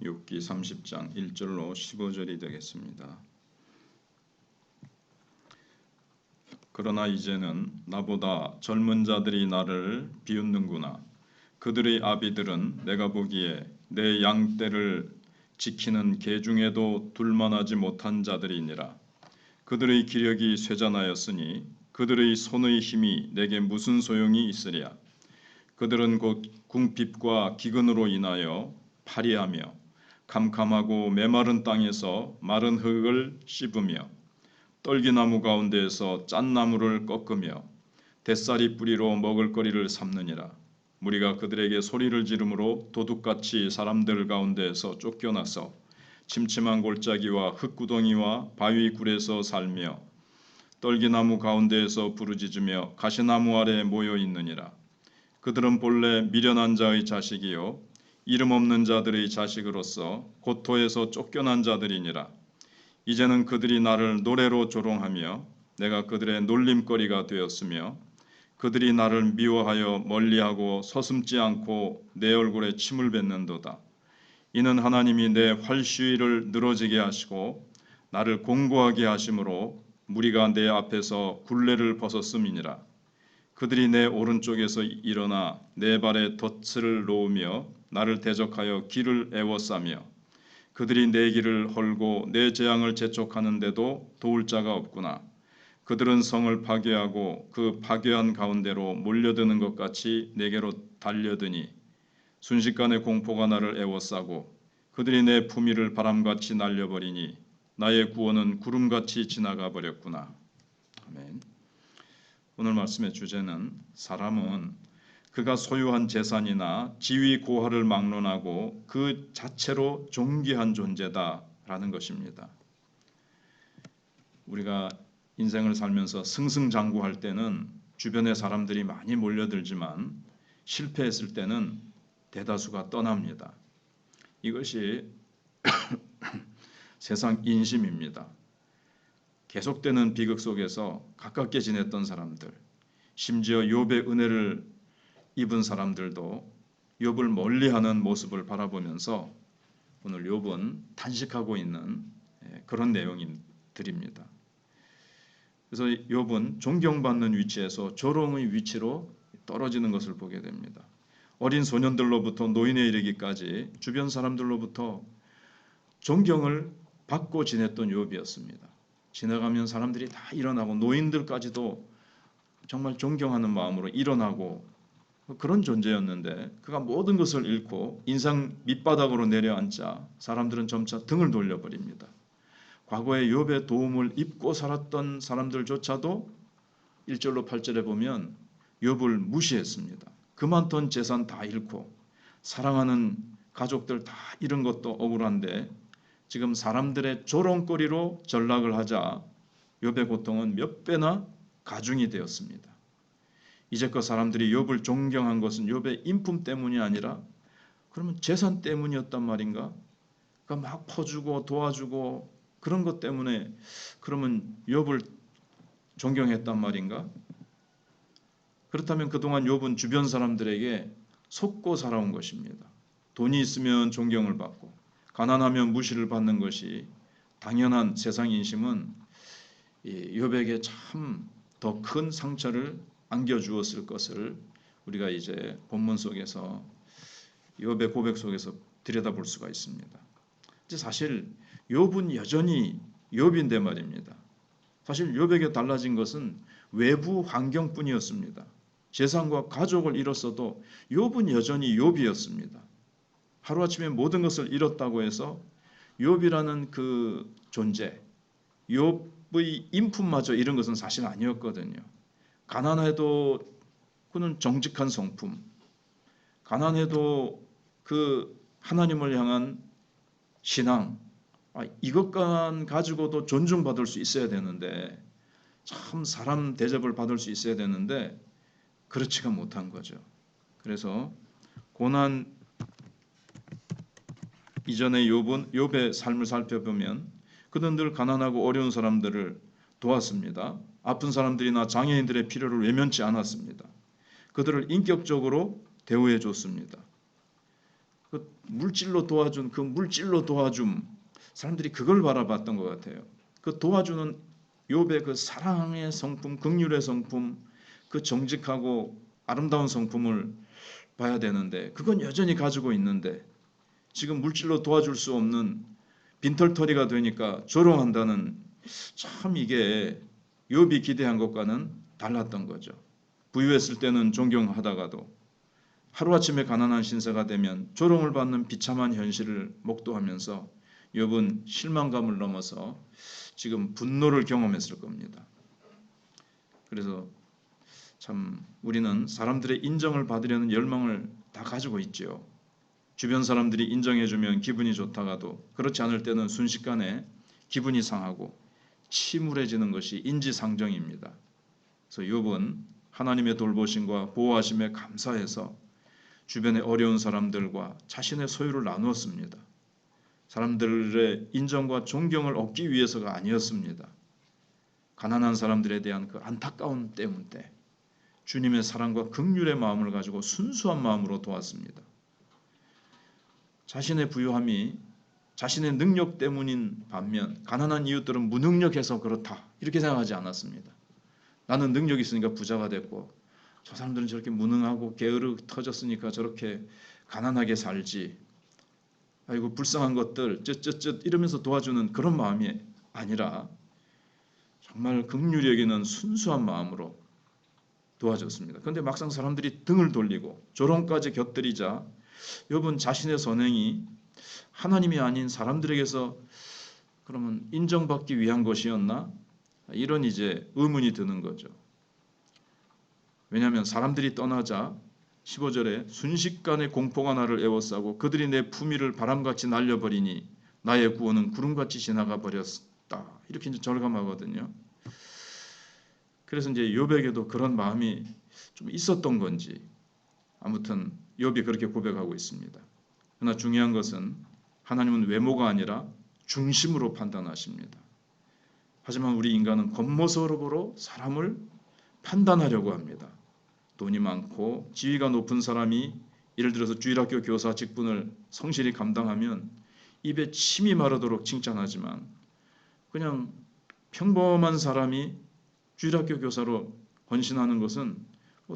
욥기 30장 1절로 15절이 되겠습니다. 그러나 이제는 나보다 젊은 자들이 나를 비웃는구나. 그들의 아비들은 내가 보기에 내 양떼를 지키는 개 중에도 둘만하지 못한 자들이니라. 그들의 기력이 쇠잔하였으니 그들의 손의 힘이 내게 무슨 소용이 있으랴. 그들은 곧 궁핍과 기근으로 인하여 파리하며 캄캄하고 메마른 땅에서 마른 흙을 씹으며 떨기나무 가운데에서 짠 나무를 꺾으며 뱃살이 뿌리로 먹을거리를 삼느니라. 무리가 그들에게 소리를 지르므로 도둑같이 사람들 가운데에서 쫓겨나서 침침한 골짜기와 흙구덩이와 바위 굴에서 살며 떨기나무 가운데에서 부르짖으며 가시나무 아래 모여 있느니라. 그들은 본래 미련한 자의 자식이요 이름 없는 자들의 자식으로서 고토에서 쫓겨난 자들이니라. 이제는 그들이 나를 노래로 조롱하며 내가 그들의 놀림거리가 되었으며 그들이 나를 미워하여 멀리하고 서슴지 않고 내 얼굴에 침을 뱉는도다. 이는 하나님이 내 활시위를 늘어지게 하시고 나를 공고하게 하심으로 무리가 내 앞에서 굴레를 벗었음이니라. 그들이 내 오른쪽에서 일어나 내 발에 덫을 놓으며 나를 대적하여 길을 애워싸며 그들이 내 길을 헐고 내 재앙을 재촉하는데도 도울 자가 없구나. 그들은 성을 파괴하고 그 파괴한 가운데로 몰려드는 것 같이 내게로 달려드니 순식간에 공포가 나를 애워싸고 그들이 내 품위를 바람같이 날려버리니 나의 구원은 구름같이 지나가 버렸구나. 아멘. 오늘 말씀의 주제는 사람은 그가 소유한 재산이나 지위 고하를 막론하고 그 자체로 존귀한 존재다라는 것입니다. 우리가 인생을 살면서 승승장구할 때는 주변에 사람들이 많이 몰려들지만 실패했을 때는 대다수가 떠납니다. 이것이 세상 인심입니다. 계속되는 비극 속에서 가깝게 지냈던 사람들, 심지어 욥의 은혜를 입은 사람들도 욥을 멀리하는 모습을 바라보면서 오늘 욥은 탄식하고 있는 그런 내용들입니다. 그래서 욥은 존경받는 위치에서 조롱의 위치로 떨어지는 것을 보게 됩니다. 어린 소년들로부터 노인에 이르기까지 주변 사람들로부터 존경을 받고 지냈던 욥이었습니다. 지나가면 사람들이 다 일어나고 노인들까지도 정말 존경하는 마음으로 일어나고 그런 존재였는데 그가 모든 것을 잃고 인상 밑바닥으로 내려앉자 사람들은 점차 등을 돌려버립니다. 과거에 욥의 도움을 입고 살았던 사람들조차도 1절로 8절에 보면 욥을 무시했습니다. 그 많던 재산 다 잃고 사랑하는 가족들 다 잃은 것도 억울한데 지금 사람들의 조롱거리로 전락을 하자 욥의 고통은 몇 배나 가중이 되었습니다. 이제껏 사람들이 욥을 존경한 것은 욥의 인품 때문이 아니라 그러면 재산 때문이었단 말인가? 그러니까 막 퍼주고 도와주고 그런 것 때문에 그러면 욥을 존경했단 말인가? 그렇다면 그동안 욥은 주변 사람들에게 속고 살아온 것입니다. 돈이 있으면 존경을 받고 가난하면 무시를 받는 것이 당연한 세상 인심은 욥에게 참 더 큰 상처를 안겨주었을 것을 우리가 이제 본문 속에서 욥의 고백 속에서 들여다볼 수가 있습니다. 이제 사실 욥은 여전히 욥인데 말입니다. 사실 욥에게 달라진 것은 외부 환경뿐이었습니다. 재산과 가족을 잃었어도 욥은 여전히 욥이었습니다. 하루아침에 모든 것을 잃었다고 해서 욥이라는 그 존재, 욥의 인품마저 잃은 것은 사실 아니었거든요. 가난해도 그는 정직한 성품, 가난해도 그 하나님을 향한 신앙, 이것만 가지고도 존중받을 수 있어야 되는데 참 사람 대접을 받을 수 있어야 되는데 그렇지가 못한 거죠. 그래서 고난 이전의 욥의 삶을 살펴보면 그는 늘 가난하고 어려운 사람들을 도왔습니다. 아픈 사람들이나 장애인들의 필요를 외면치 않았습니다. 그들을 인격적으로 대우해 줬습니다. 물질로 도와준 그 물질로 도와줌, 사람들이 그걸 바라봤던 것 같아요. 그 도와주는 욥의 그 사랑의 성품, 긍휼의 성품, 그 정직하고 아름다운 성품을 봐야 되는데 그건 여전히 가지고 있는데 지금 물질로 도와줄 수 없는 빈털터리가 되니까 조롱한다는, 참 이게 욥이 기대한 것과는 달랐던 거죠. 부유했을 때는 존경하다가도 하루아침에 가난한 신세가 되면 조롱을 받는 비참한 현실을 목도하면서 욥은 실망감을 넘어서 지금 분노를 경험했을 겁니다. 그래서 참 우리는 사람들의 인정을 받으려는 열망을 다 가지고 있죠. 주변 사람들이 인정해주면 기분이 좋다가도 그렇지 않을 때는 순식간에 기분이 상하고 침울해지는 것이 인지상정입니다. 그래서 욥은 하나님의 돌보심과 보호하심에 감사해서 주변의 어려운 사람들과 자신의 소유를 나누었습니다. 사람들의 인정과 존경을 얻기 위해서가 아니었습니다. 가난한 사람들에 대한 그 안타까움 때문에 주님의 사랑과 긍휼의 마음을 가지고 순수한 마음으로 도왔습니다. 자신의 부유함이 자신의 능력 때문인 반면 가난한 이웃들은 무능력해서 그렇다 이렇게 생각하지 않았습니다. 나는 능력이 있으니까 부자가 됐고 저 사람들은 저렇게 무능하고 게으르 터졌으니까 저렇게 가난하게 살지, 아이고 불쌍한 것들 쯧쯧쯧 이러면서 도와주는 그런 마음이 아니라 정말 긍휼히 여기는 순수한 마음으로 도와줬습니다. 그런데 막상 사람들이 등을 돌리고 조롱까지 곁들이자 욥은 자신의 선행이 하나님이 아닌 사람들에게서 그러면 인정받기 위한 것이었나? 이런 이제 의문이 드는 거죠. 왜냐하면 사람들이 떠나자 15절에 순식간에 공포가 나를 에워싸고 그들이 내 품위를 바람같이 날려버리니 나의 구원은 구름같이 지나가 버렸다. 이렇게 이제 절감하거든요. 그래서 이제 욥에게도 그런 마음이 좀 있었던 건지 아무튼 욥이 그렇게 고백하고 있습니다. 그러나 중요한 것은 하나님은 외모가 아니라 중심으로 판단하십니다. 하지만 우리 인간은 겉모습으로 사람을 판단하려고 합니다. 돈이 많고 지위가 높은 사람이 예를 들어서 주일학교 교사 직분을 성실히 감당하면 입에 침이 마르도록 칭찬하지만 그냥 평범한 사람이 주일학교 교사로 헌신하는 것은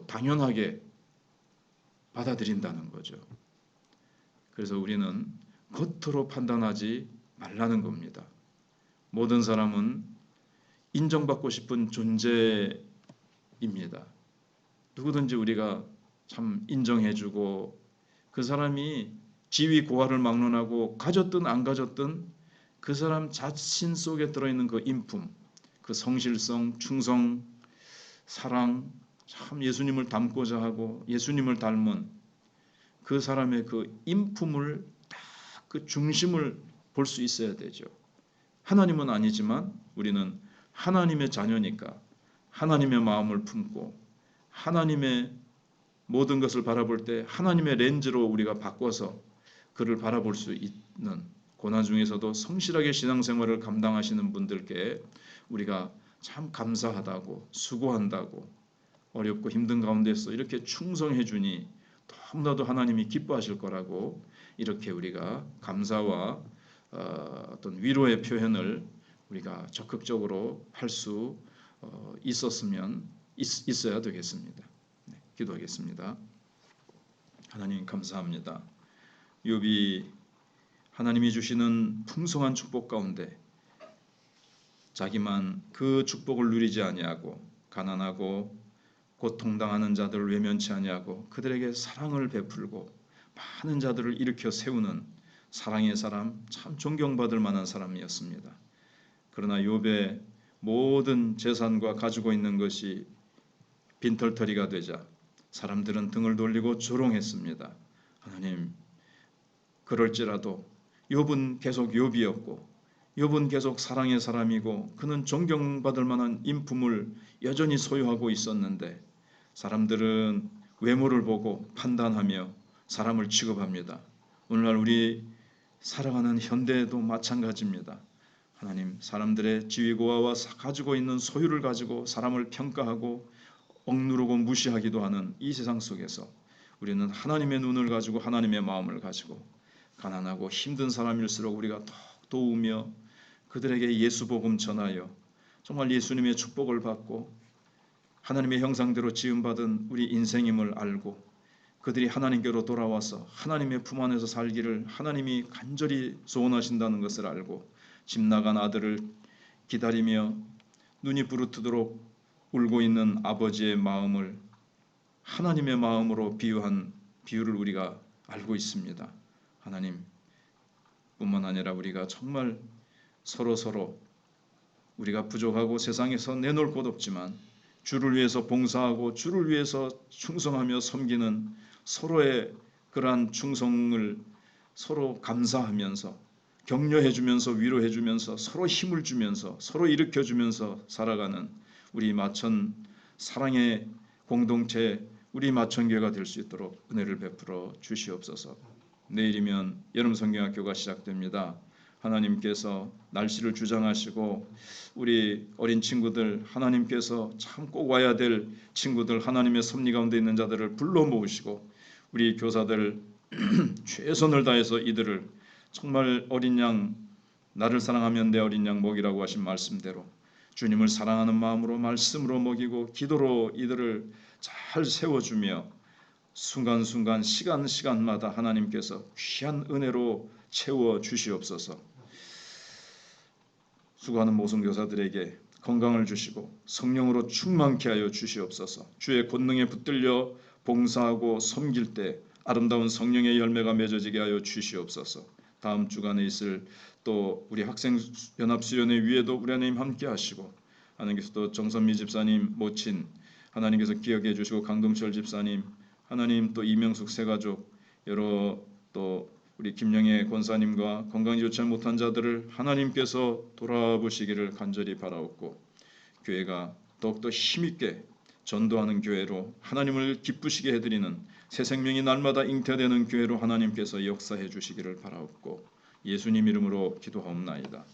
당연하게 받아들인다는 거죠. 그래서 우리는 겉으로 판단하지 말라는 겁니다. 모든 사람은 인정받고 싶은 존재입니다. 누구든지 우리가 참 인정해주고 그 사람이 지위 고하를 막론하고 가졌든 안 가졌든 그 사람 자신 속에 들어있는 그 인품, 그 성실성, 충성, 사랑, 참 예수님을 닮고자 하고 예수님을 닮은 그 사람의 그 인품을 딱 그 중심을 볼 수 있어야 되죠. 하나님은 아니지만 우리는 하나님의 자녀니까 하나님의 마음을 품고 하나님의 모든 것을 바라볼 때 하나님의 렌즈로 우리가 바꿔서 그를 바라볼 수 있는, 고난 중에서도 성실하게 신앙생활을 감당하시는 분들께 우리가 참 감사하다고 수고한다고 어렵고 힘든 가운데서 이렇게 충성해 주니 너무나도 하나님이 기뻐하실 거라고 이렇게 우리가 감사와 어떤 위로의 표현을 우리가 적극적으로 할 수 있어야 되겠습니다. 네, 기도하겠습니다. 하나님 감사합니다. 욥이 하나님이 주시는 풍성한 축복 가운데 자기만 그 축복을 누리지 아니하고 가난하고 고통당하는 자들을 외면치 아니하고 그들에게 사랑을 베풀고 많은 자들을 일으켜 세우는 사랑의 사람, 참 존경받을 만한 사람이었습니다. 그러나 욥의 모든 재산과 가지고 있는 것이 빈털터리가 되자 사람들은 등을 돌리고 조롱했습니다. 하나님, 그럴지라도 욥은 계속 욥이었고 욥은 계속 사랑의 사람이고 그는 존경받을 만한 인품을 여전히 소유하고 있었는데 사람들은 외모를 보고 판단하며 사람을 취급합니다. 오늘날 우리 살아가는 현대에도 마찬가지입니다. 하나님, 사람들의 지위고하와 가지고 있는 소유를 가지고 사람을 평가하고 억누르고 무시하기도 하는 이 세상 속에서 우리는 하나님의 눈을 가지고 하나님의 마음을 가지고 가난하고 힘든 사람일수록 우리가 더 도우며 그들에게 예수 복음 전하여 정말 예수님의 축복을 받고 하나님의 형상대로 지음받은 우리 인생임을 알고 그들이 하나님께로 돌아와서 하나님의 품 안에서 살기를 하나님이 간절히 소원하신다는 것을 알고 집 나간 아들을 기다리며 눈이 부르트도록 울고 있는 아버지의 마음을 하나님의 마음으로 비유한 비유를 우리가 알고 있습니다. 하나님뿐만 아니라 우리가 정말 서로 우리가 부족하고 세상에서 내놓을 곳 없지만 주를 위해서 봉사하고 주를 위해서 충성하며 섬기는 서로의 그러한 충성을 서로 감사하면서 격려해주면서 위로해주면서 서로 힘을 주면서 서로 일으켜주면서 살아가는 우리 마천 사랑의 공동체 우리 마천교회가 될 수 있도록 은혜를 베풀어 주시옵소서. 내일이면 여름 성경학교가 시작됩니다. 하나님께서 날씨를 주장하시고 우리 어린 친구들 하나님께서 참 꼭 와야 될 친구들 하나님의 섭리 가운데 있는 자들을 불러 모으시고 우리 교사들 최선을 다해서 이들을 정말 어린 양 나를 사랑하면 내 어린 양 먹이라고 하신 말씀대로 주님을 사랑하는 마음으로 말씀으로 먹이고 기도로 이들을 잘 세워주며 순간순간 시간마다 하나님께서 귀한 은혜로 채워 주시옵소서. 수고하는 모든 교사들에게 건강을 주시고 성령으로 충만케 하여 주시옵소서. 주의 권능에 붙들려 봉사하고 섬길 때 아름다운 성령의 열매가 맺어지게 하여 주시옵소서. 다음 주간에 있을 또 우리 학생 연합 수련회 위에도 우리 하나님 함께 하시고 하나님께서 또 정선미 집사님 모친 하나님께서 기억해 주시고 강동철 집사님 하나님 또 이명숙 새가족 여러 또 우리 김영애 권사님과 건강이 좋지 못한 자들을 하나님께서 돌아보시기를 간절히 바라옵고 교회가 더욱더 힘있게 전도하는 교회로 하나님을 기쁘시게 해드리는 새 생명이 날마다 잉태되는 교회로 하나님께서 역사해 주시기를 바라옵고 예수님 이름으로 기도하옵나이다.